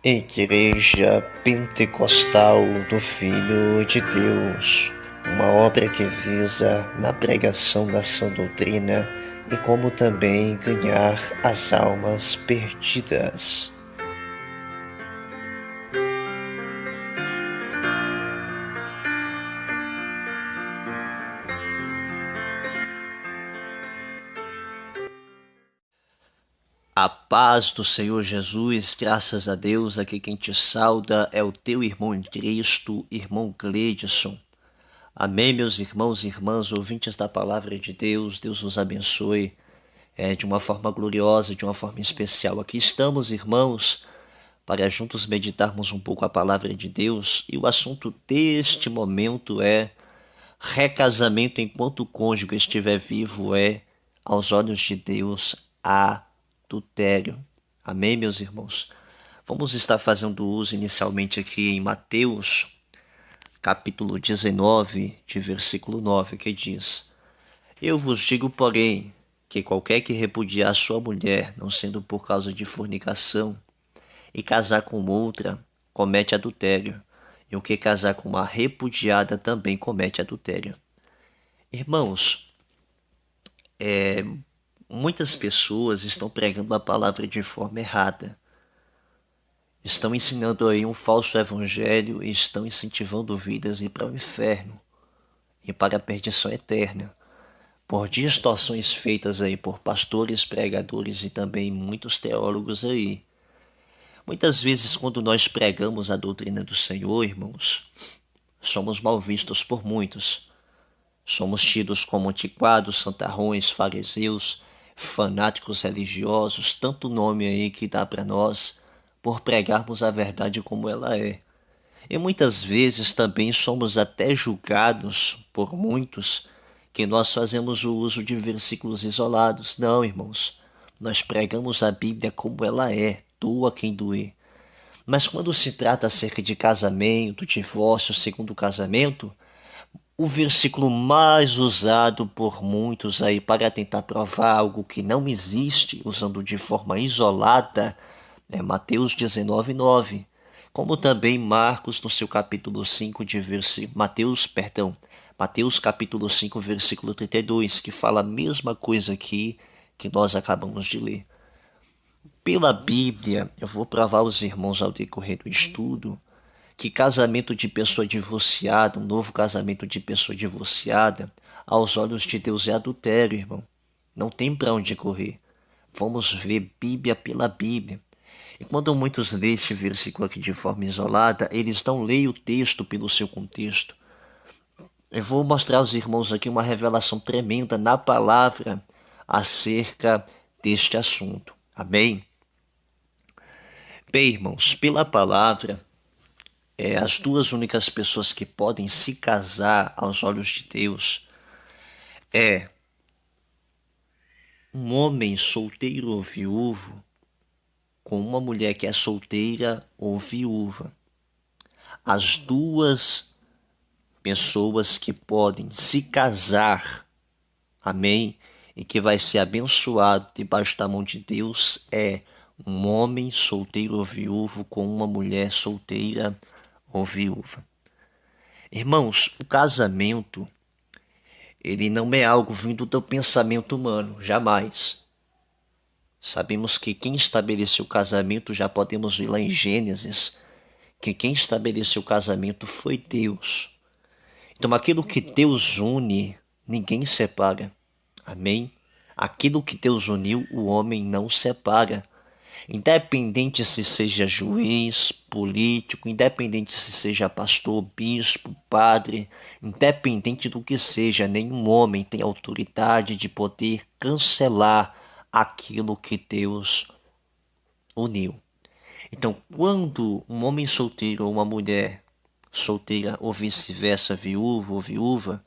Igreja Pentecostal do Filho de Deus, uma obra que visa na pregação da sã doutrina e como também ganhar as almas perdidas. A paz do Senhor Jesus, graças a Deus, aqui quem te sauda é o teu irmão em Cristo, irmão Gleidson. Amém, meus irmãos e irmãs, ouvintes da palavra de Deus, Deus os abençoe de uma forma gloriosa, de uma forma especial. Aqui estamos, irmãos, para juntos meditarmos um pouco a palavra de Deus, e o assunto deste momento é: recasamento enquanto o cônjuge estiver vivo é, aos olhos de Deus, adultério. Amém, meus irmãos? Vamos estar fazendo uso inicialmente aqui em Mateus, capítulo 19, de versículo 9, que diz: Eu vos digo, porém, que qualquer que repudiar sua mulher, não sendo por causa de fornicação, e casar com outra, comete adultério. E o que casar com uma repudiada também comete adultério. Irmãos, muitas pessoas estão pregando a palavra de forma errada. Estão ensinando aí um falso evangelho e estão incentivando vidas a ir para o inferno e para a perdição eterna, por distorções feitas aí por pastores, pregadores e também muitos teólogos aí. Muitas vezes, quando nós pregamos a doutrina do Senhor, irmãos, somos mal vistos por muitos. Somos tidos como antiquados, santarrões, fariseus, fanáticos religiosos, tanto nome aí que dá para nós por pregarmos a verdade como ela é. E muitas vezes também somos até julgados por muitos que nós fazemos o uso de versículos isolados. Não, irmãos, nós pregamos a Bíblia como ela é, doa quem doer. Mas quando se trata acerca de casamento, divórcio, segundo casamento, o versículo mais usado por muitos aí para tentar provar algo que não existe, usando de forma isolada, é Mateus 19:9, como também Marcos no seu capítulo 5 de Mateus capítulo 5, versículo 32, que fala a mesma coisa aqui que nós acabamos de ler. Pela Bíblia, eu vou provar aos irmãos ao decorrer do estudo que casamento de pessoa divorciada, um novo casamento de pessoa divorciada, aos olhos de Deus é adultério, irmão. Não tem para onde correr. Vamos ver Bíblia pela Bíblia. E quando muitos leem esse versículo aqui de forma isolada, eles não leem o texto pelo seu contexto. Eu vou mostrar aos irmãos aqui uma revelação tremenda na palavra acerca deste assunto. Amém? Bem, irmãos, pela palavra, as duas únicas pessoas que podem se casar aos olhos de Deus é um homem solteiro ou viúvo com uma mulher que é solteira ou viúva. As duas pessoas que podem se casar, amém, e que vai ser abençoado debaixo da mão de Deus é um homem solteiro ou viúvo com uma mulher solteira ou viúva. Irmãos, o casamento, ele não é algo vindo do pensamento humano, jamais. Sabemos que quem estabeleceu o casamento, já podemos ver lá em Gênesis, que quem estabeleceu o casamento foi Deus. Então aquilo que Deus une, ninguém separa. Amém? Aquilo que Deus uniu, o homem não separa. Independente se seja juiz, político, independente se seja pastor, bispo, padre, independente do que seja, nenhum homem tem autoridade de poder cancelar aquilo que Deus uniu. Então, quando um homem solteiro ou uma mulher solteira ou vice-versa, viúvo ou viúva,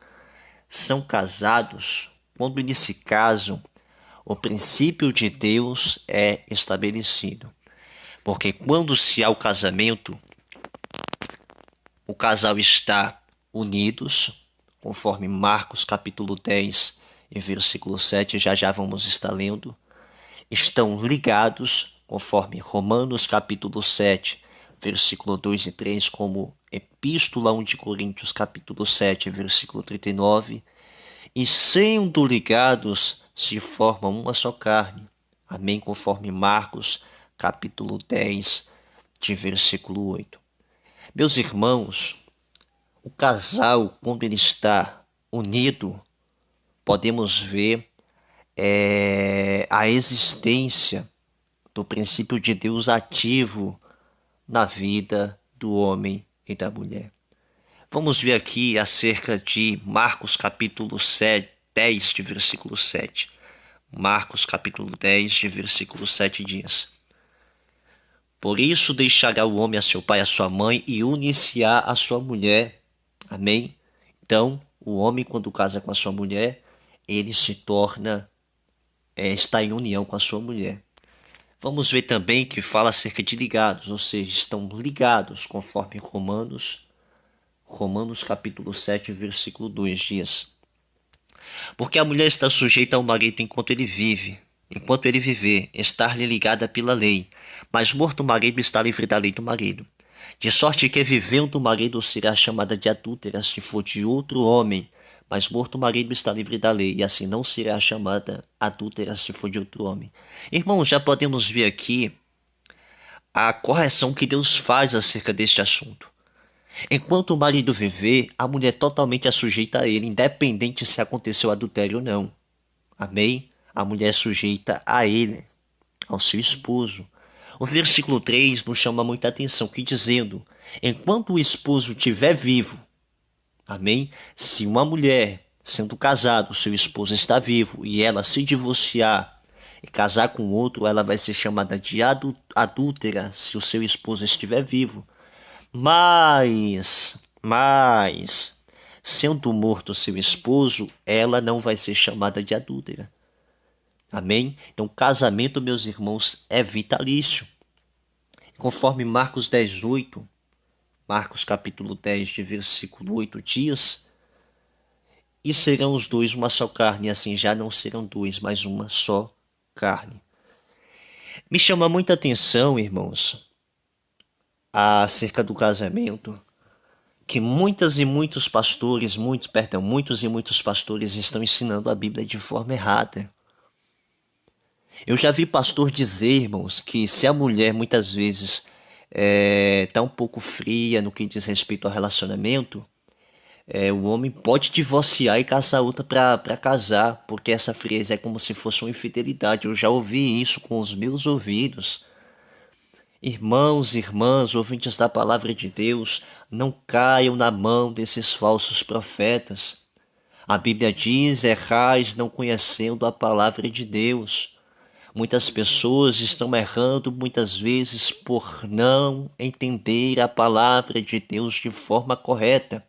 são casados, quando eles se casam, o princípio de Deus é estabelecido. Porque quando se há o casamento, o casal está unidos, conforme Marcos capítulo 10 e versículo 7, já já vamos estar lendo. Estão ligados, conforme Romanos capítulo 7, versículo 2 e 3, como Epístola 1 de Coríntios capítulo 7, versículo 39, e sendo ligados se formam uma só carne. Amém? Conforme Marcos capítulo 10, de versículo 8. Meus irmãos, o casal, quando ele está unido, podemos ver a existência do princípio de Deus ativo na vida do homem e da mulher. Vamos ver aqui acerca de Marcos capítulo 7, 10, de versículo 7. Marcos capítulo 10, de versículo 7 diz: Por isso deixará o homem a seu pai e a sua mãe e unir-se-á a sua mulher. Amém? Então, o homem, quando casa com a sua mulher, ele se torna, está em união com a sua mulher. Vamos ver também que fala acerca de ligados, ou seja, estão ligados, conforme Romanos capítulo 7, versículo 2 diz: Porque a mulher está sujeita ao marido enquanto ele vive. Enquanto ele viver, estar-lhe ligada pela lei. Mas morto o marido, está livre da lei do marido. De sorte que vivendo o marido será chamada de adúltera se for de outro homem. Mas morto o marido, está livre da lei, e assim não será chamada adúltera se for de outro homem. Irmãos, já podemos ver aqui a correção que Deus faz acerca deste assunto. Enquanto o marido viver, a mulher totalmente é sujeita a ele, independente se aconteceu adultério ou não. Amém? A mulher é sujeita a ele, ao seu esposo. O versículo 3 nos chama muita atenção, que dizendo, enquanto o esposo estiver vivo, amém? Se uma mulher, sendo casada, o seu esposo está vivo, e ela se divorciar e casar com outro, ela vai ser chamada de adúltera se o seu esposo estiver vivo. Mas, sendo morto seu esposo, ela não vai ser chamada de adúltera. Amém? Então, casamento, meus irmãos, é vitalício. Conforme Marcos 10, 8, Marcos capítulo 10, de versículo 8 diz, e serão os dois uma só carne, assim já não serão dois, mas uma só carne. Me chama muita atenção, irmãos, acerca do casamento, que muitos e muitos pastores estão ensinando a Bíblia de forma errada. Eu já vi pastor dizer, irmãos, que se a mulher muitas vezes está um pouco fria no que diz respeito ao relacionamento, o homem pode divorciar e casar outra para casar, porque essa frieza é como se fosse uma infidelidade. Eu já ouvi isso com os meus ouvidos. Irmãos e irmãs, ouvintes da palavra de Deus, não caiam na mão desses falsos profetas. A Bíblia diz, errais não conhecendo a palavra de Deus. Muitas pessoas estão errando muitas vezes por não entender a palavra de Deus de forma correta.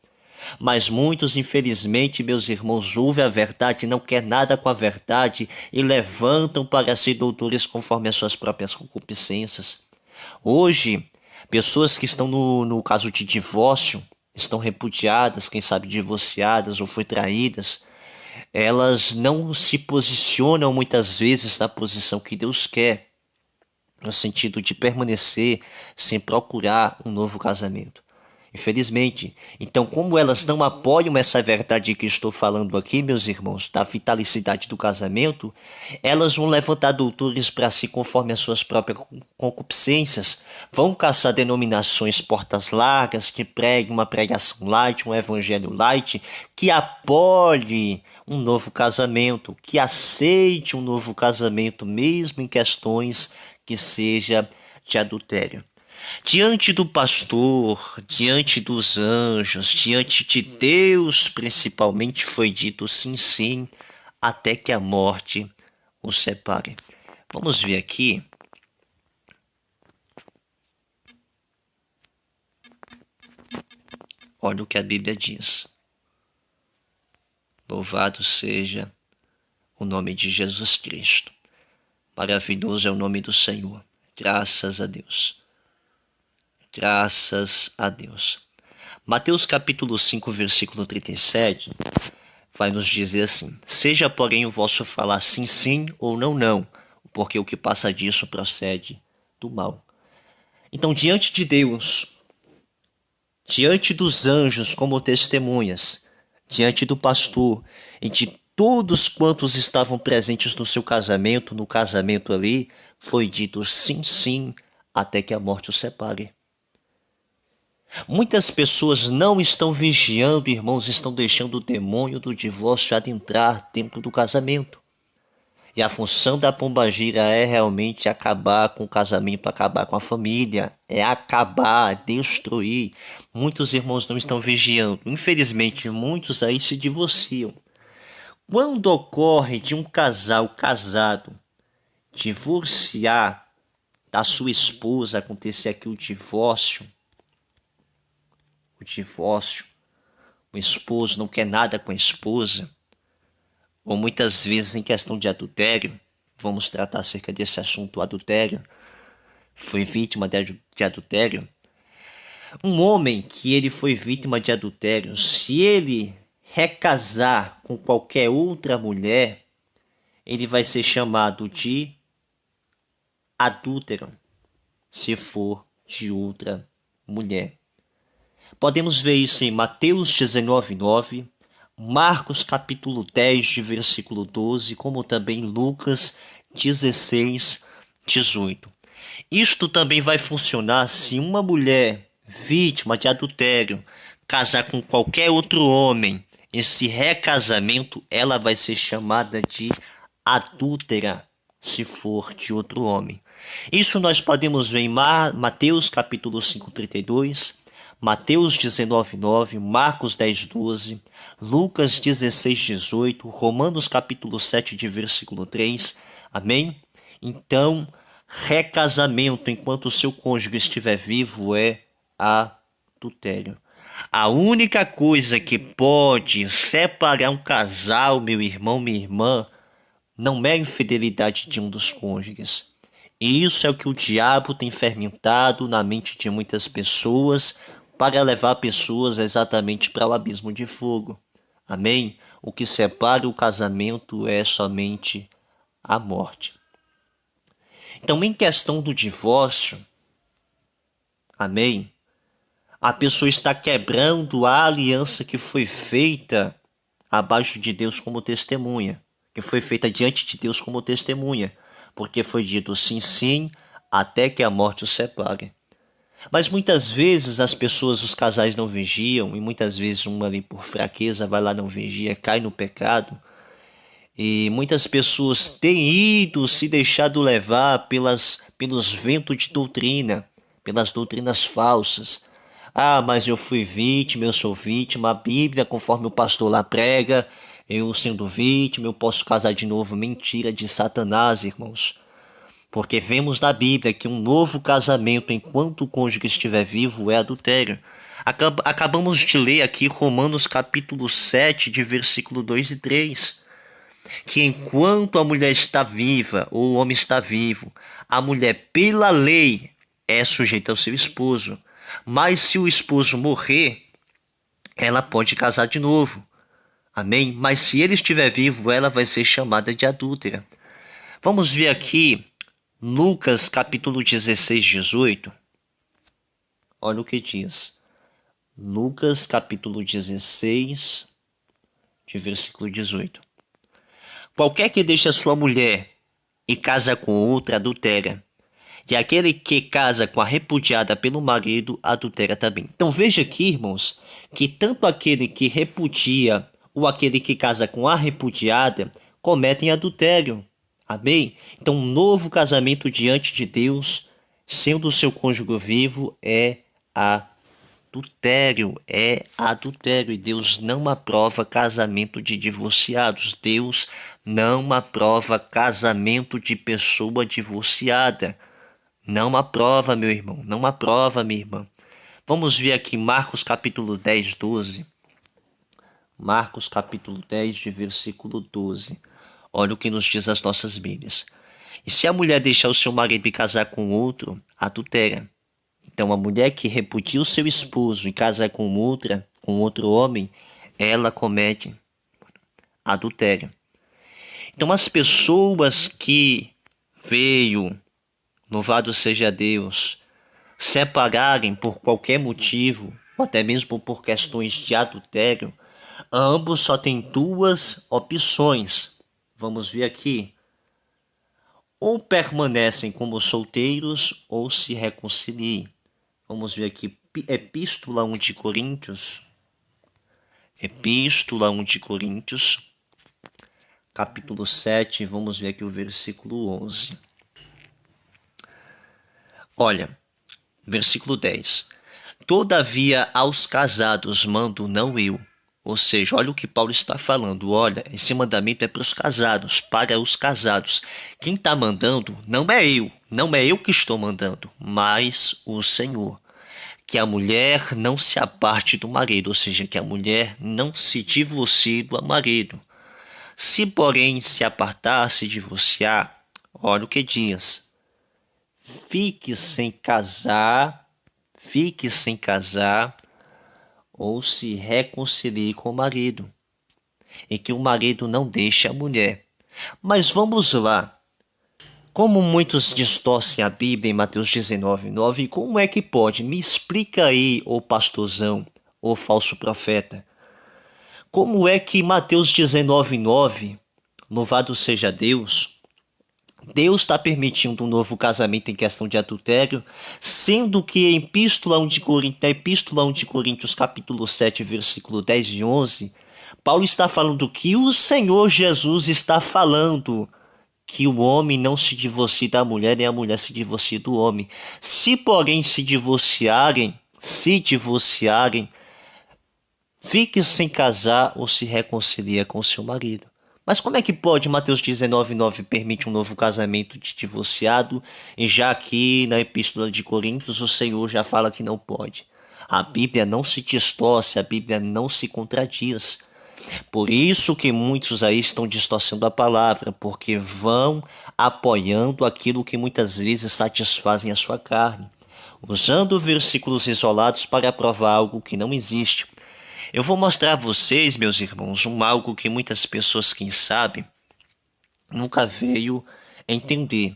Mas muitos, infelizmente, meus irmãos, ouvem a verdade, não quer nada com a verdade e levantam para ser doutores conforme as suas próprias concupiscências. Hoje, pessoas que estão no caso de divórcio, estão repudiadas, quem sabe divorciadas ou foi traídas, elas não se posicionam muitas vezes na posição que Deus quer, no sentido de permanecer sem procurar um novo casamento. Infelizmente, então como elas não apoiam essa verdade que estou falando aqui, meus irmãos, da vitalicidade do casamento, elas vão levantar doutores para si conforme as suas próprias concupiscências, vão caçar denominações portas largas que preguem uma pregação light, um evangelho light, que apoie um novo casamento, que aceite um novo casamento, mesmo em questões que seja de adultério. Diante do pastor, diante dos anjos, diante de Deus principalmente foi dito sim, sim, até que a morte os separe. Vamos ver aqui. Olha o que a Bíblia diz. Louvado seja o nome de Jesus Cristo. Maravilhoso é o nome do Senhor. Graças a Deus. Graças a Deus. Mateus capítulo 5, versículo 37, vai nos dizer assim: seja, porém, o vosso falar sim, sim ou não, não, porque o que passa disso procede do mal. Então, diante de Deus, diante dos anjos como testemunhas, diante do pastor e de todos quantos estavam presentes no seu casamento, no casamento ali, foi dito sim, sim, até que a morte os separe. Muitas pessoas não estão vigiando, irmãos, estão deixando o demônio do divórcio adentrar dentro do casamento. E a função da pombagira é realmente acabar com o casamento, acabar com a família, é acabar, destruir. Muitos irmãos não estão vigiando. Infelizmente, muitos aí se divorciam. Quando ocorre de um casal casado divorciar da sua esposa, acontecer aqui o divórcio, o esposo não quer nada com a esposa, ou muitas vezes em questão de adultério, vamos tratar acerca desse assunto, o adultério, foi vítima de adultério. Um homem que ele foi vítima de adultério, se ele recasar com qualquer outra mulher, ele vai ser chamado de adúltero, se for de outra mulher. Podemos ver isso em Mateus 19:9, Marcos capítulo 10, de versículo 12, como também Lucas 16:18. Isto também vai funcionar se uma mulher vítima de adultério casar com qualquer outro homem. Esse recasamento, ela vai ser chamada de adúltera, se for de outro homem. Isso nós podemos ver em Mateus capítulo 5:32, Mateus 19:9, Marcos 10:12, Lucas 16:18, Romanos capítulo 7, de versículo 3. Amém? Então, recasamento enquanto o seu cônjuge estiver vivo é adultério. A única coisa que pode separar um casal, meu irmão, minha irmã, não é a infidelidade de um dos cônjuges. E isso é o que o diabo tem fermentado na mente de muitas pessoas para levar pessoas exatamente para o abismo de fogo. Amém? O que separa o casamento é somente a morte. Então, em questão do divórcio, amém? A pessoa está quebrando a aliança que foi feita abaixo de Deus como testemunha, que foi feita diante de Deus como testemunha, porque foi dito sim, sim, até que a morte os separe. Mas muitas vezes as pessoas, os casais não vigiam, e muitas vezes uma ali por fraqueza vai lá, não vigia, cai no pecado. E muitas pessoas têm ido se deixado levar pelos ventos de doutrina, pelas doutrinas falsas. Ah, mas eu fui vítima, eu sou vítima. A Bíblia, conforme o pastor lá prega, eu sendo vítima, eu posso casar de novo. Mentira de Satanás, irmãos. Porque vemos na Bíblia que um novo casamento, enquanto o cônjuge estiver vivo, é adultério. Acabamos de ler aqui Romanos capítulo 7, de versículo 2 e 3. Que enquanto a mulher está viva, ou o homem está vivo, a mulher, pela lei, é sujeita ao seu esposo. Mas se o esposo morrer, ela pode casar de novo. Amém? Mas se ele estiver vivo, ela vai ser chamada de adúltera. Vamos ver aqui Lucas capítulo 16:18. Olha o que diz. Lucas capítulo 16, de versículo 18. Qualquer que deixe a sua mulher e casa com outra adultera, e aquele que casa com a repudiada pelo marido adultera também. Então veja aqui, irmãos, que tanto aquele que repudia ou aquele que casa com a repudiada cometem adultério. Amém? Então um novo casamento diante de Deus, sendo o seu cônjuge vivo, é adultério, e Deus não aprova casamento de divorciados. Deus não aprova casamento de pessoa divorciada. Não aprova, meu irmão, não aprova, minha irmã. Vamos ver aqui Marcos capítulo 10, 12. Marcos capítulo 10, de versículo 12. Olha o que nos diz as nossas Bíblias. E se a mulher deixar o seu marido e casar com outro, adultera. Então a mulher que repudia o seu esposo e casar com outro homem, ela comete adultério. Então as pessoas que veio louvado seja Deus, separarem por qualquer motivo, ou até mesmo por questões de adultério, ambos só têm duas opções. Vamos ver aqui. Ou permanecem como solteiros ou se reconciliem. Vamos ver aqui, Epístola 1 de Coríntios. Epístola 1 de Coríntios, capítulo 7, vamos ver aqui o versículo 11. Olha, versículo 10. Todavia aos casados mando não eu. Ou seja, olha o que Paulo está falando. Olha, esse mandamento é para os casados, para os casados. Quem está mandando não é eu que estou mandando, mas o Senhor. Que a mulher não se aparte do marido, ou seja, que a mulher não se divorcie do marido. Se, porém, se apartar, se divorciar, olha o que diz. Fique sem casar ou se reconcilie com o marido, e que o marido não deixe a mulher. Mas vamos lá. Como muitos distorcem a Bíblia em Mateus 19:9, como é que pode? Me explica aí, ô pastorzão, ô falso profeta. Como é que Mateus 19:9, louvado seja Deus, Deus está permitindo um novo casamento em questão de adultério, sendo que em Epístola 1 de Coríntios, capítulo 7, versículo 10 e 11, Paulo está falando que o Senhor Jesus está falando que o homem não se divorcie da mulher, nem a mulher se divorcie do homem. Se, porém, se divorciarem, fique sem casar ou se reconcilia com seu marido. Mas como é que pode Mateus 19:9 permite um novo casamento de divorciado, e já aqui na Epístola de Coríntios o Senhor já fala que não pode? A Bíblia não se distorce, a Bíblia não se contradiz. Por isso que muitos aí estão distorcendo a palavra, porque vão apoiando aquilo que muitas vezes satisfazem a sua carne, usando versículos isolados para provar algo que não existe. Eu vou mostrar a vocês, meus irmãos, algo que muitas pessoas, quem sabe, nunca veio entender.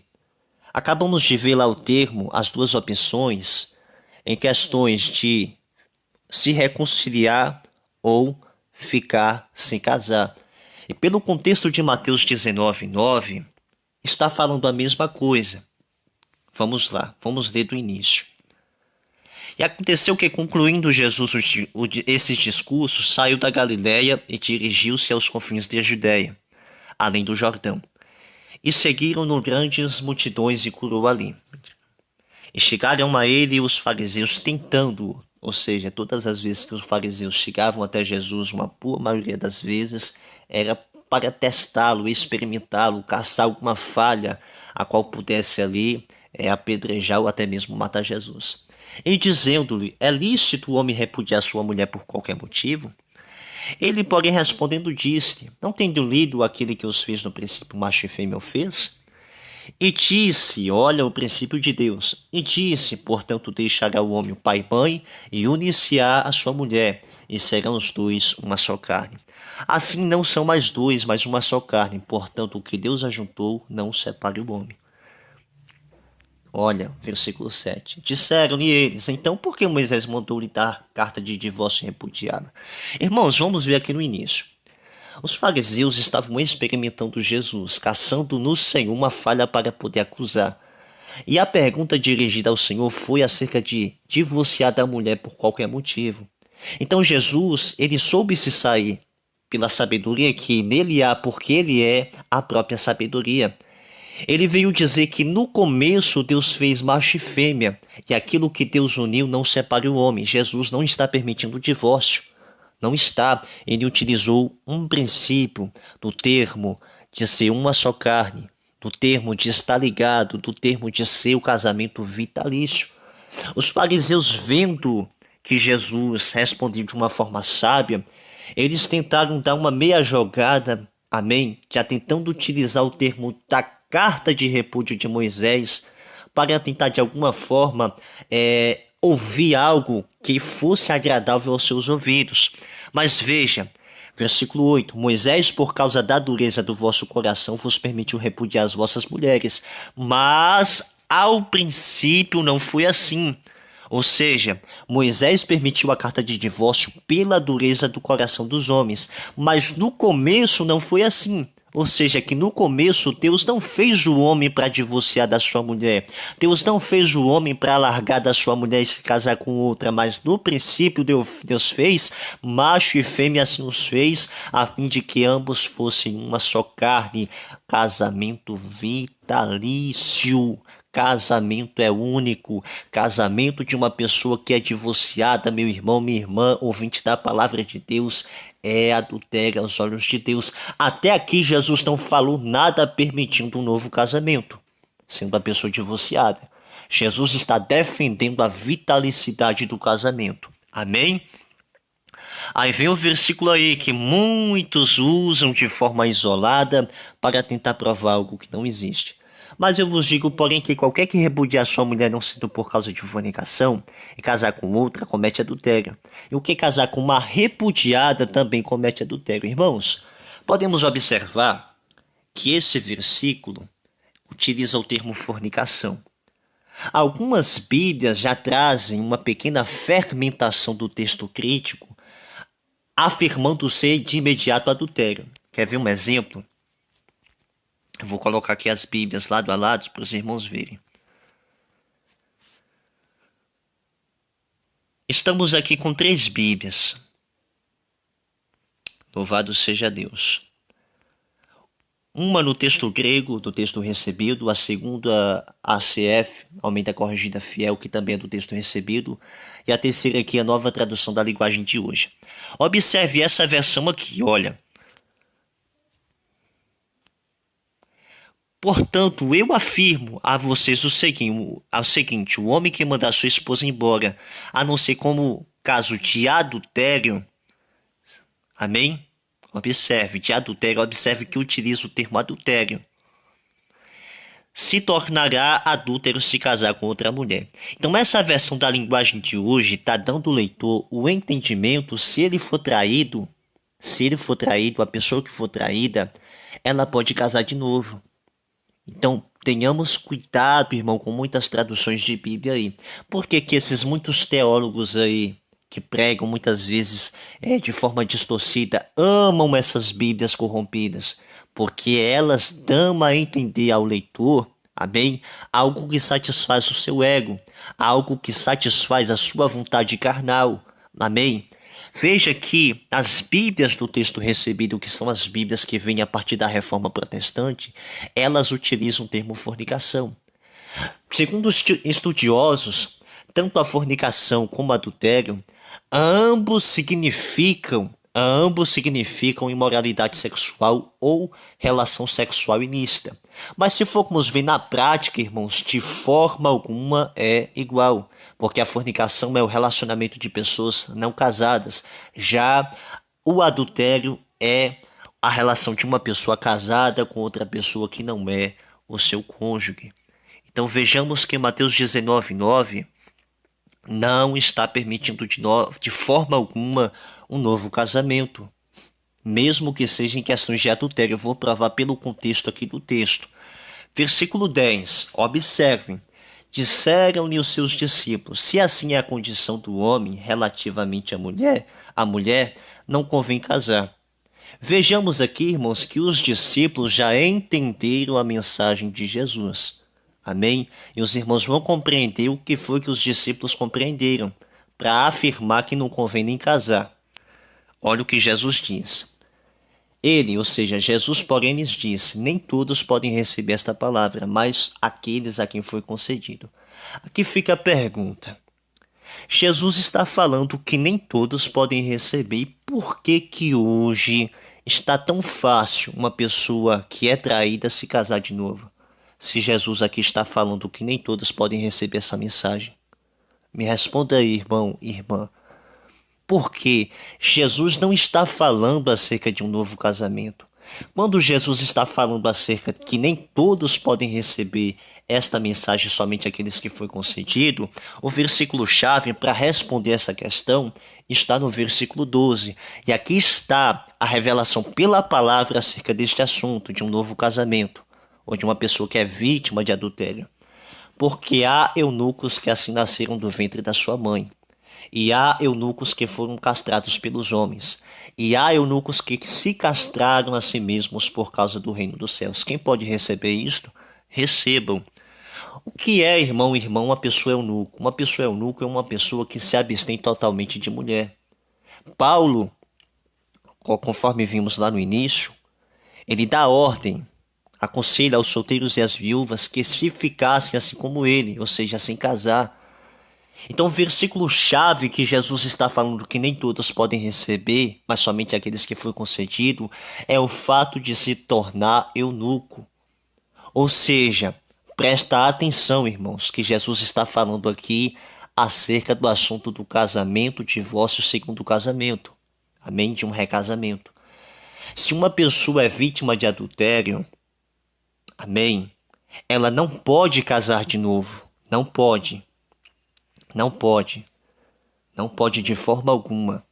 Acabamos de ver lá o termo, as duas opções, em questões de se reconciliar ou ficar sem casar. E pelo contexto de Mateus 19:9, está falando a mesma coisa. Vamos lá, vamos ler do início. E aconteceu que, concluindo Jesus esses discursos, saiu da Galiléia e dirigiu-se aos confins da Judéia, além do Jordão. E seguiram-no grandes multidões e curou ali. E chegaram a ele os fariseus tentando-o, ou seja, todas as vezes que os fariseus chegavam até Jesus, uma boa maioria das vezes, era para testá-lo, experimentá-lo, caçar alguma falha a qual pudesse ali apedrejar ou até mesmo matar Jesus. E dizendo-lhe, é lícito o homem repudiar sua mulher por qualquer motivo? Ele, porém, respondendo, disse, não tendo lido aquele que os fez no princípio, macho e fêmea o fez? E disse, olha o princípio de Deus, e disse, portanto, deixará o homem o pai e mãe, e unir-se-á a sua mulher, e serão os dois uma só carne. Assim não são mais dois, mas uma só carne, portanto, o que Deus ajuntou, não separe o homem. Olha, versículo 7. Disseram-lhe eles, então por que Moisés mandou-lhe dar carta de divórcio repudiada? Irmãos, vamos ver aqui no início. Os fariseus estavam experimentando Jesus, caçando no Senhor uma falha para poder acusar. E a pergunta dirigida ao Senhor foi acerca de divorciar da mulher por qualquer motivo. Então Jesus, ele soube se sair pela sabedoria que nele há, porque ele é a própria sabedoria. Ele veio dizer que no começo Deus fez macho e fêmea, e aquilo que Deus uniu não separe o homem. Jesus não está permitindo o divórcio. Não está. Ele utilizou um princípio do termo de ser uma só carne, do termo de estar ligado, do termo de ser o casamento vitalício. Os fariseus, vendo que Jesus respondeu de uma forma sábia, eles tentaram dar uma meia jogada, amém, já tentando utilizar o termo da carta de repúdio de Moisés para tentar de alguma forma ouvir algo que fosse agradável aos seus ouvidos. Mas veja, versículo 8, Moisés, por causa da dureza do vosso coração, vos permitiu repudiar as vossas mulheres, mas ao princípio não foi assim. Ou seja, Moisés permitiu a carta de divórcio pela dureza do coração dos homens, mas no começo não foi assim. Ou seja, que no começo Deus não fez o homem para divorciar da sua mulher. Deus não fez o homem para largar da sua mulher e se casar com outra, mas no princípio Deus fez, macho e fêmea assim os fez, a fim de que ambos fossem uma só carne. Casamento vitalício. Casamento é único. Casamento de uma pessoa que é divorciada, meu irmão, minha irmã, ouvinte da palavra de Deus, é adultério aos olhos de Deus. Até aqui Jesus não falou nada permitindo um novo casamento, sendo a pessoa divorciada. Jesus está defendendo a vitalicidade do casamento. Amém? Aí vem o versículo aí que muitos usam de forma isolada para tentar provar algo que não existe. Mas eu vos digo, porém, que qualquer que repudiar sua mulher não sendo por causa de fornicação, e casar com outra, comete adultério. E o que casar com uma repudiada também comete adultério. Irmãos, podemos observar que esse versículo utiliza o termo fornicação. Algumas Bíblias já trazem uma pequena fermentação do texto crítico, afirmando ser de imediato adultério. Quer ver um exemplo? Eu vou colocar aqui as Bíblias lado a lado para os irmãos verem. Estamos aqui com 3 Bíblias. Louvado seja Deus. Uma no texto grego, do texto recebido, a segunda ACF, Almeida Corrigida Fiel, que também é do texto recebido, e a terceira aqui, a nova tradução da linguagem de hoje. Observe essa versão aqui, olha. Portanto, eu afirmo a vocês o seguinte, o homem que mandar sua esposa embora, a não ser como caso de adultério, amém? Observe, de adultério, observe que utiliza o termo adultério. Se tornará adúltero se casar com outra mulher. Então essa versão da linguagem de hoje está dando ao leitor o entendimento, se ele for traído, a pessoa que for traída, ela pode casar de novo. Então, tenhamos cuidado, irmão, com muitas traduções de Bíblia aí. Por que que esses muitos teólogos aí, que pregam muitas vezes de forma distorcida, amam essas Bíblias corrompidas? Porque elas dão a entender ao leitor, amém? Algo que satisfaz o seu ego, algo que satisfaz a sua vontade carnal, amém? Veja que as Bíblias do texto recebido, que são as Bíblias que vêm a partir da Reforma Protestante, elas utilizam o termo fornicação. Segundo os estudiosos, tanto a fornicação como o adultério, ambos significam imoralidade sexual ou relação sexual ilícita. Mas se formos ver na prática, irmãos, de forma alguma é igual, porque a fornicação é o relacionamento de pessoas não casadas, já o adultério é a relação de uma pessoa casada com outra pessoa que não é o seu cônjuge. Então vejamos que Mateus 19:9 não está permitindo de forma alguma um novo casamento, mesmo que seja em questões de adultério. Eu vou provar pelo contexto aqui do texto. Versículo 10, observem. Disseram-lhe os seus discípulos, se assim é a condição do homem relativamente à mulher não convém casar. Vejamos aqui, irmãos, que os discípulos já entenderam a mensagem de Jesus. Amém? E os irmãos vão compreender o que foi que os discípulos compreenderam para afirmar que não convém nem casar. Olha o que Jesus diz. Ele, ou seja, Jesus, porém, lhes disse, nem todos podem receber esta palavra, mas aqueles a quem foi concedido. Aqui fica a pergunta. Jesus está falando que nem todos podem receber. E por que que hoje está tão fácil uma pessoa que é traída se casar de novo? Se Jesus aqui está falando que nem todos podem receber essa mensagem. Me responda aí, irmão e irmã. Porque Jesus não está falando acerca de um novo casamento. Quando Jesus está falando acerca de que nem todos podem receber esta mensagem, somente aqueles que foi concedido, o versículo-chave para responder essa questão está no versículo 12. E aqui está a revelação pela palavra acerca deste assunto, de um novo casamento, ou de uma pessoa que é vítima de adultério. porque há eunucos que assim nasceram do ventre da sua mãe. E há eunucos que foram castrados pelos homens. E há eunucos que se castraram a si mesmos por causa do reino dos céus. Quem pode receber isto? Recebam. O que é, irmão e irmã, uma pessoa eunuco? Uma pessoa eunuco é uma pessoa que se abstém totalmente de mulher. Paulo, conforme vimos lá no início, ele dá ordem, aconselha aos solteiros e às viúvas que se ficassem assim como ele, ou seja, sem casar. Então, o versículo-chave que Jesus está falando que nem todos podem receber, mas somente aqueles que foi concedido, é o fato de se tornar eunuco. Ou seja, presta atenção, irmãos, que Jesus está falando aqui acerca do assunto do casamento, divórcio, segundo casamento. Amém? De um recasamento. Se uma pessoa é vítima de adultério, amém? Ela não pode casar de novo. Não pode. Não pode. Não pode de forma alguma.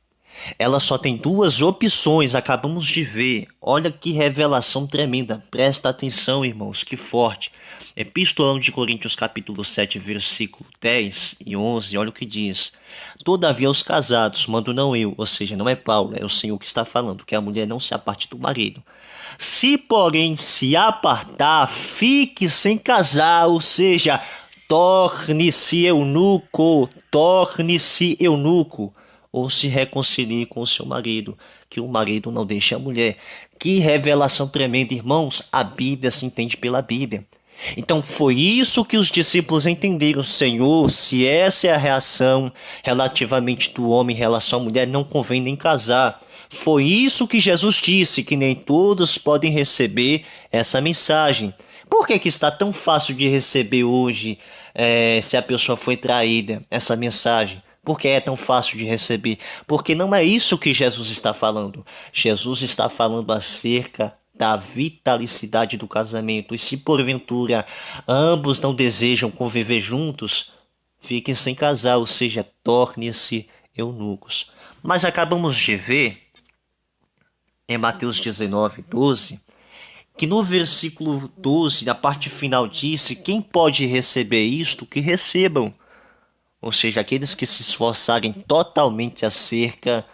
Ela só tem duas opções, acabamos de ver. Olha que revelação tremenda. Presta atenção, irmãos, que forte. Epístola de Coríntios capítulo 7, versículo 10 e 11, olha o que diz. Todavia os casados, mando não eu, ou seja, não é Paulo, é o Senhor que está falando, que a mulher não se aparte do marido. Se porém se apartar, fique sem casar, ou seja, torne-se eunuco, ou se reconcilie com o seu marido, que o marido não deixe a mulher. Que revelação tremenda, irmãos, a Bíblia se entende pela Bíblia. Então foi isso que os discípulos entenderam. Senhor, se essa é a reação relativamente do homem em relação à mulher, não convém nem casar. Foi isso que Jesus disse, que nem todos podem receber essa mensagem. Por que está tão fácil de receber hoje, se a pessoa foi traída, essa mensagem? Por que é tão fácil de receber? Porque não é isso que Jesus está falando. Jesus está falando acerca da vitalicidade do casamento. E se porventura ambos não desejam conviver juntos, fiquem sem casar, ou seja, tornem-se eunucos. Mas acabamos de ver em Mateus 19, 12, que no versículo 12, na parte final disse, quem pode receber isto, que recebam. Ou seja, aqueles que se esforçarem totalmente acerca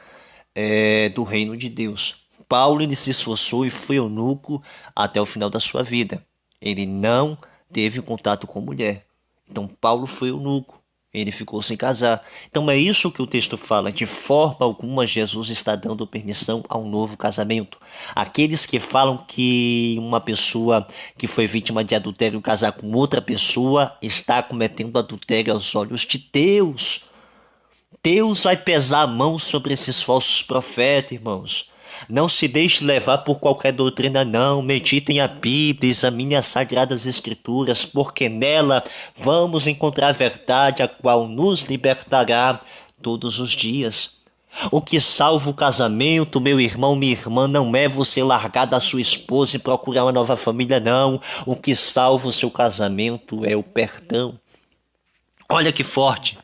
do reino de Deus. Paulo ele se esforçou e foi eunuco até o final da sua vida. Ele não teve contato com mulher. Então Paulo foi eunuco. Ele ficou sem casar. Então é isso que o texto fala. De forma alguma Jesus está dando permissão a um novo casamento. Aqueles que falam que uma pessoa que foi vítima de adultério casar com outra pessoa está cometendo adultério aos olhos de Deus. Deus vai pesar a mão sobre esses falsos profetas, irmãos. Não se deixe levar por qualquer doutrina, não. Meditem a Bíblia, examine as Sagradas Escrituras, porque nela vamos encontrar a verdade, a qual nos libertará todos os dias. O que salva o casamento, meu irmão, minha irmã, não é você largar da sua esposa e procurar uma nova família, não. O que salva o seu casamento é o perdão. Olha que forte.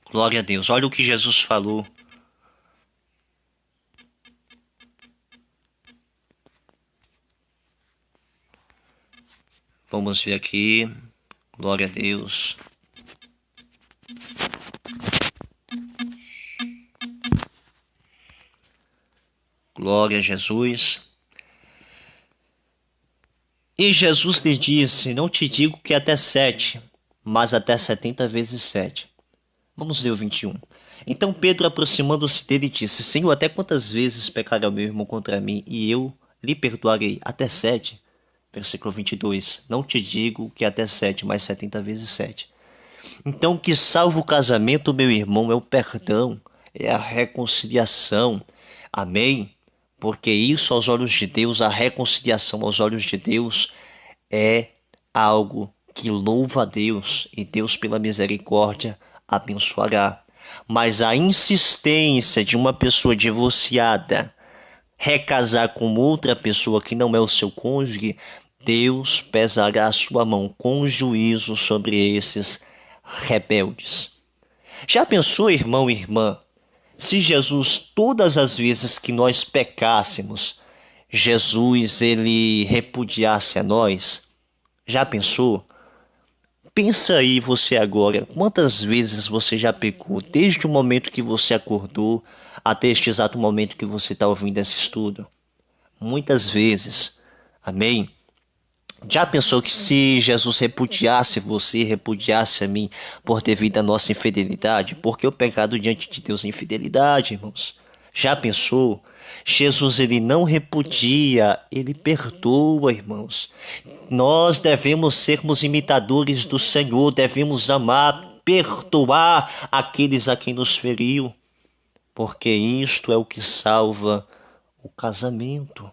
Glória a Deus. Olha o que Jesus falou. Vamos ver aqui. Glória a Deus. Glória a Jesus. E Jesus lhe disse, não te digo que até 7, mas até 70 vezes 7. Vamos ler o 21. Então Pedro, aproximando-se dele, disse, Senhor, até quantas vezes pecará o meu irmão contra mim, e eu lhe perdoarei? Até 7? Versículo 22. Não te digo que até 7, mas 70 vezes 7. Então, o que salva o casamento, meu irmão, é o perdão, é a reconciliação. Amém? Porque isso, aos olhos de Deus, a reconciliação aos olhos de Deus é algo que louva a Deus, e Deus, pela misericórdia, abençoará. Mas a insistência de uma pessoa divorciada recasar com outra pessoa que não é o seu cônjuge, Deus pesará a sua mão com juízo sobre esses rebeldes. Já pensou, irmão e irmã, se Jesus, todas as vezes que nós pecássemos, Jesus ele repudiasse a nós? Já pensou? Pensa aí você agora, quantas vezes você já pecou desde o momento que você acordou até este exato momento que você está ouvindo esse estudo? Muitas vezes. Amém? Já pensou que se Jesus repudiasse você, repudiasse a mim por devido à nossa infidelidade? Porque o pecado diante de Deus é infidelidade, irmãos. Já pensou? Jesus ele não repudia, ele perdoa, irmãos. Nós devemos sermos imitadores do Senhor, devemos amar, perdoar aqueles a quem nos feriu, porque isto é o que salva o casamento.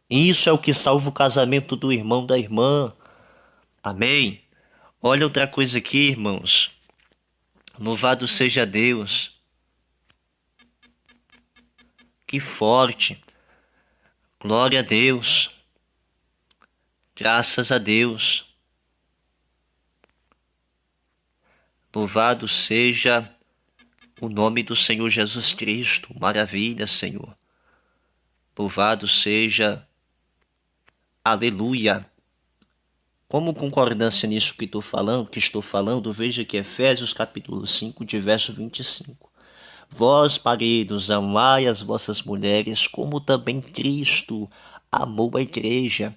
Isso é o que salva o casamento do irmão da irmã. Amém? Olha outra coisa aqui, irmãos. Louvado seja Deus. Que forte. Glória a Deus. Graças a Deus. Louvado seja o nome do Senhor Jesus Cristo. Maravilha, Senhor. Louvado seja. Aleluia. Como concordância nisso que estou falando, veja que Efésios capítulo 5, de verso 25. Vós, maridos, amai as vossas mulheres, como também Cristo amou a igreja.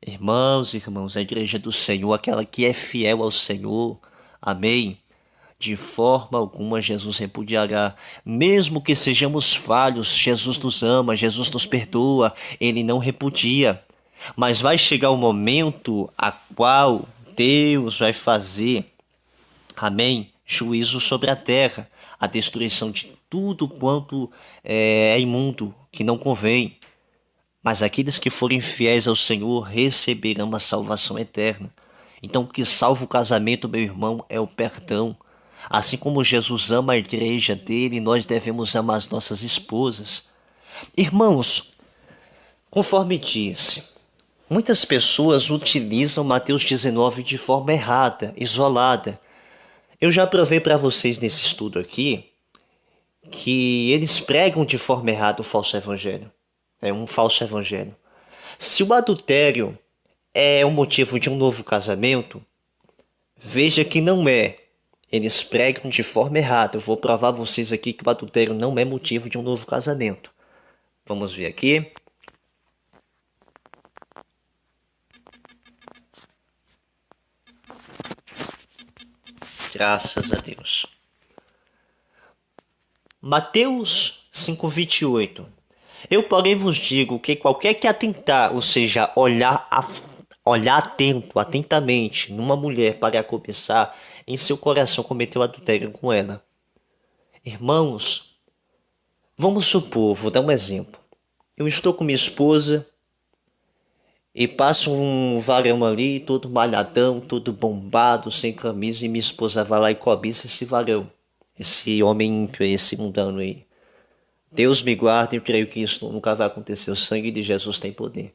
Irmãos, a igreja do Senhor, aquela que é fiel ao Senhor. Amém? De forma alguma Jesus repudiará. Mesmo que sejamos falhos, Jesus nos ama, Jesus nos perdoa, Ele não repudia. Mas vai chegar o momento a qual Deus vai fazer, amém, juízo sobre a terra, a destruição de tudo quanto é imundo, que não convém. Mas aqueles que forem fiéis ao Senhor receberão a salvação eterna. Então, o que salva o casamento, meu irmão, é o perdão. Assim como Jesus ama a igreja dele, nós devemos amar as nossas esposas. Irmãos, conforme disse, muitas pessoas utilizam Mateus 19 de forma errada, isolada. Eu já provei para vocês nesse estudo aqui que eles pregam de forma errada o falso evangelho. É um falso evangelho. Se o adultério é o motivo de um novo casamento, veja que não é. Eles pregam de forma errada. Eu vou provar a vocês aqui que o adultério não é motivo de um novo casamento. Vamos ver aqui. Graças a Deus. Mateus 5:28. Eu, porém, vos digo que qualquer que atentar, ou seja, olhar atentamente numa mulher para a cobiçar, em seu coração cometeu adultério com ela. Irmãos, vamos supor, vou dar um exemplo. Eu estou com minha esposa e passa um varão ali, todo malhadão, todo bombado, sem camisa, e minha esposa vai lá e cobiça esse varão, esse homem ímpio, esse mundano aí. Deus me guarde, eu creio que isso nunca vai acontecer. O sangue de Jesus tem poder.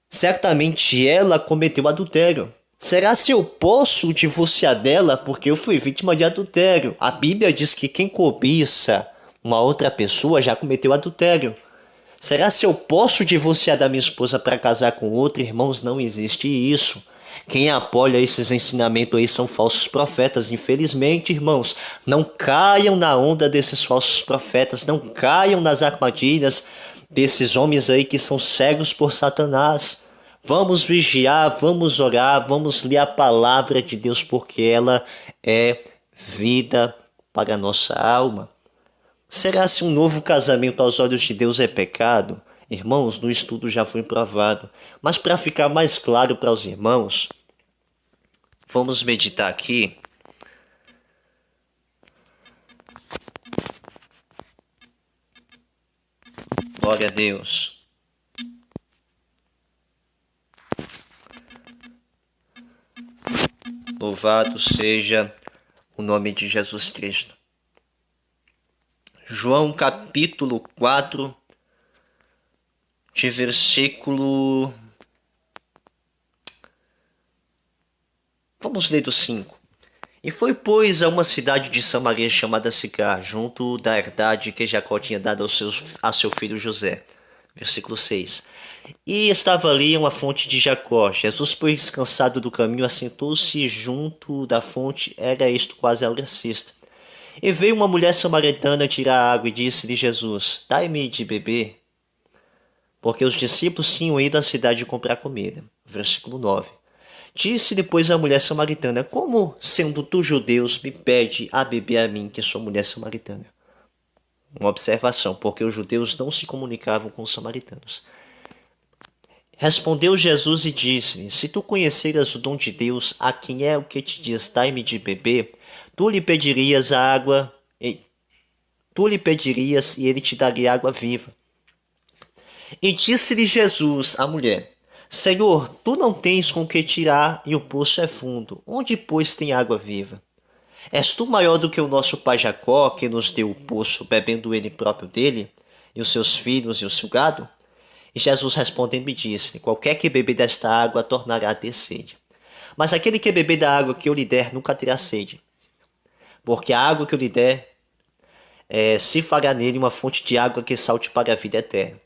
Certamente ela cometeu adultério. Será se eu posso divorciar dela porque eu fui vítima de adultério? A Bíblia diz que quem cobiça uma outra pessoa já cometeu adultério. Será se eu posso divorciar da minha esposa para casar com outra? Irmãos, não existe isso. Quem apoia esses ensinamentos aí são falsos profetas. Infelizmente, irmãos, não caiam na onda desses falsos profetas, não caiam nas armadilhas desses homens aí que são cegos por Satanás. Vamos vigiar, vamos orar, vamos ler a palavra de Deus, porque ela é vida para a nossa alma. Será se um novo casamento aos olhos de Deus é pecado? Irmãos, no estudo já foi provado. Mas para ficar mais claro para os irmãos, vamos meditar aqui. Glória a Deus. Louvado seja o nome de Jesus Cristo. João capítulo 4, de versículo... Vamos ler do 5. E foi, pois, a uma cidade de Samaria chamada Sicar, junto da herdade que Jacó tinha dado a seu filho José. Versículo 6. E estava ali uma fonte de Jacó. Jesus, pois cansado do caminho, assentou-se junto da fonte. Era isto quase a hora sexta. E veio uma mulher samaritana tirar água e disse-lhe Jesus: Dai-me de beber, porque os discípulos tinham ido à cidade comprar comida. Versículo 9. Disse depois a mulher samaritana: Como, sendo tu judeus, me pede a beber a mim, que sou mulher samaritana? Uma observação, porque os judeus não se comunicavam com os samaritanos. Respondeu Jesus e disse-lhe: Se tu conheceras o dom de Deus, a quem é o que te diz, dai-me de beber, tu lhe pedirias a água, tu lhe pedirias e ele te daria água viva. E disse-lhe Jesus à mulher: Senhor, tu não tens com que tirar e o poço é fundo. Onde, pois, tem água viva? És tu maior do que o nosso pai Jacó, que nos deu o poço, bebendo ele próprio dele, e os seus filhos e o seu gado? E Jesus respondendo me disse: Qualquer que beber desta água tornará a ter sede. Mas aquele que beber da água que eu lhe der nunca terá sede. Porque a água que eu lhe der se fará nele uma fonte de água que salte para a vida eterna.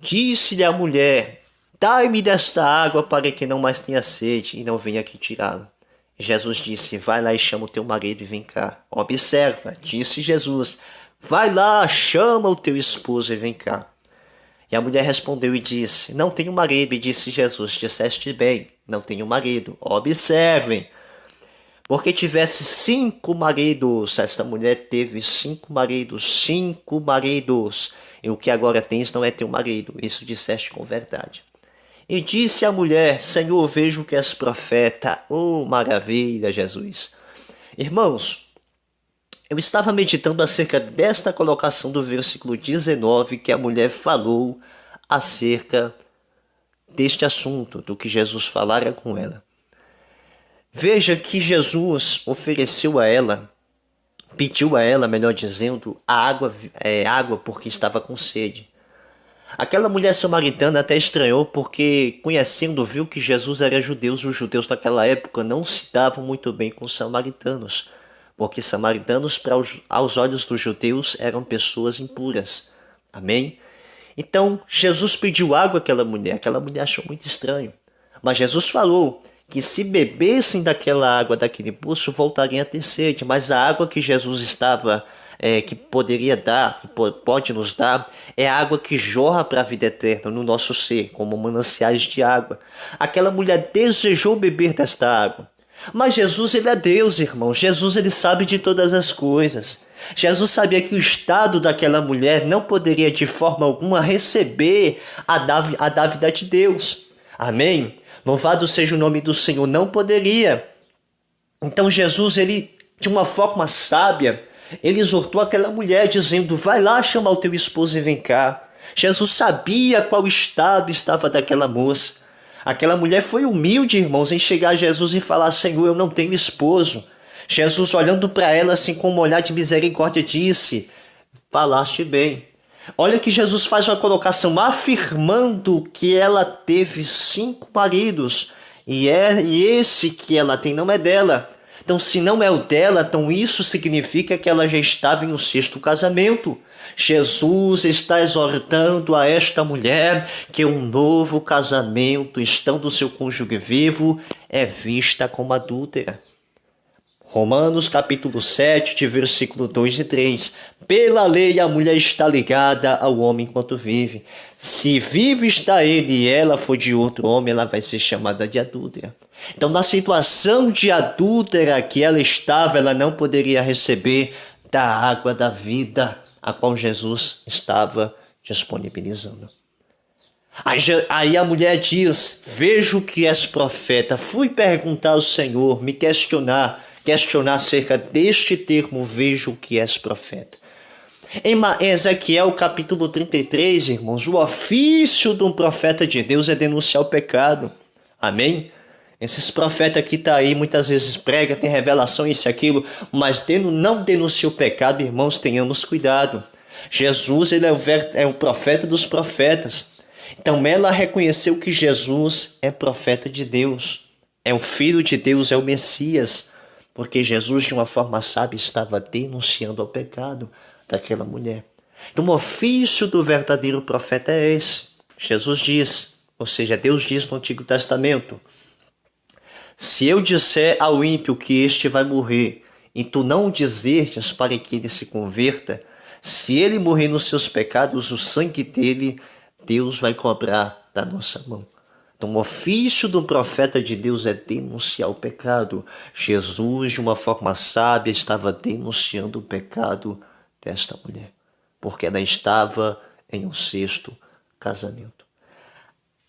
Disse-lhe a mulher: Dai-me desta água para que não mais tenha sede e não venha aqui tirá-la. Jesus disse: Vai lá e chama o teu marido e vem cá. Observa, disse Jesus: Vai lá, chama o teu esposo e vem cá. E a mulher respondeu e disse: Não tenho marido. E disse Jesus: Disseste bem, não tenho marido. Observem, porque tivesse 5 maridos. Esta mulher teve 5 maridos, 5 maridos. E o que agora tens não é teu marido. Isso disseste com verdade. E disse a mulher: Senhor, vejo que és profeta. Oh, maravilha, Jesus. Irmãos, eu estava meditando acerca desta colocação do versículo 19 que a mulher falou acerca deste assunto, do que Jesus falara com ela. Veja que Jesus ofereceu a ela, pediu a ela, melhor dizendo, água porque estava com sede. Aquela mulher samaritana até estranhou porque, conhecendo, viu que Jesus era judeu. Os judeus naquela época não se davam muito bem com os samaritanos, porque samaritanos, aos olhos dos judeus, eram pessoas impuras. Amém? Então, Jesus pediu água àquela mulher achou muito estranho. Mas Jesus falou que se bebessem daquela água, daquele poço, voltariam a ter sede. Mas a água que Jesus que poderia dar, que pode nos dar, é a água que jorra para a vida eterna no nosso ser, como mananciais de água. Aquela mulher desejou beber desta água. Mas Jesus, ele é Deus, irmão. Jesus, ele sabe de todas as coisas. Jesus sabia que o estado daquela mulher não poderia de forma alguma receber a dávida de Deus. Amém? Louvado seja o nome do Senhor. Não poderia. Então Jesus, ele, de uma forma sábia, ele exortou aquela mulher dizendo: vai lá chamar o teu esposo e vem cá. Jesus sabia qual estado estava daquela moça. Aquela mulher foi humilde, irmãos, em chegar a Jesus e falar: Senhor, eu não tenho esposo. Jesus, olhando para ela assim com um olhar de misericórdia, disse: falaste bem. Olha que Jesus faz uma colocação afirmando que ela teve 5 maridos e esse que ela tem não é dela. Então, se não é o dela, então isso significa que ela já estava em um 6º casamento. Jesus está exortando a esta mulher que um novo casamento, estando seu cônjuge vivo, é vista como adúltera. Romanos capítulo 7, de versículo 2 e 3. Pela lei a mulher está ligada ao homem enquanto vive. Se vive está ele e ela for de outro homem, ela vai ser chamada de adúltera. Então, na situação de adúltera que ela estava, ela não poderia receber da água da vida, a qual Jesus estava disponibilizando. Aí a mulher diz: vejo que és profeta. Fui perguntar ao Senhor, me questionar acerca deste termo, vejo que és profeta. Em Ezequiel capítulo 33, irmãos, o ofício de um profeta de Deus é denunciar o pecado. Amém? Esses profetas que tá aí, muitas vezes prega, tem revelação, isso e aquilo, mas não denuncia o pecado, irmãos, tenhamos cuidado. Jesus, ele é o profeta dos profetas. Então ela reconheceu que Jesus é profeta de Deus, é o Filho de Deus, é o Messias, porque Jesus, de uma forma sábia, estava denunciando o pecado daquela mulher. Então o ofício do verdadeiro profeta é esse. Jesus diz, ou seja, Deus diz no Antigo Testamento: se eu disser ao ímpio que este vai morrer, e tu não dizerdes para que ele se converta, se ele morrer nos seus pecados, o sangue dele, Deus vai cobrar da nossa mão. Então, o ofício do profeta de Deus é denunciar o pecado. Jesus, de uma forma sábia, estava denunciando o pecado desta mulher, porque ela estava em um sexto casamento.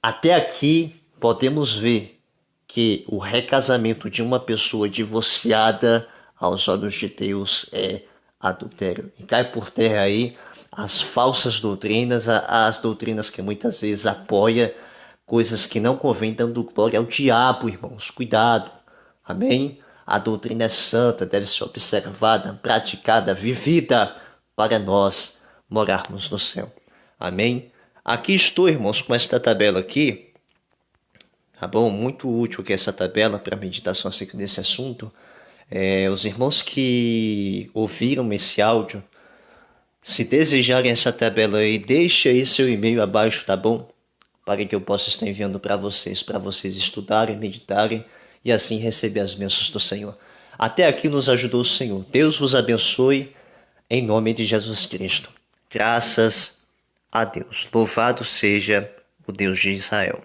Até aqui, podemos ver que o recasamento de uma pessoa divorciada aos olhos de Deus é adultério. E cai por terra aí as falsas doutrinas, as doutrinas que muitas vezes apoiam coisas que não convém, dando glória ao diabo, irmãos. Cuidado. Amém? A doutrina é santa, deve ser observada, praticada, vivida para nós morarmos no céu. Amém? Aqui estou, irmãos, com esta tabela aqui. Tá bom? Muito útil aqui essa tabela para meditação acerca desse assunto. Os irmãos que ouviram esse áudio, se desejarem essa tabela aí, deixe aí seu e-mail abaixo, tá bom? Para que eu possa estar enviando para vocês estudarem, meditarem e assim receber as bênçãos do Senhor. Até aqui nos ajudou o Senhor. Deus vos abençoe em nome de Jesus Cristo. Graças a Deus. Louvado seja o Deus de Israel.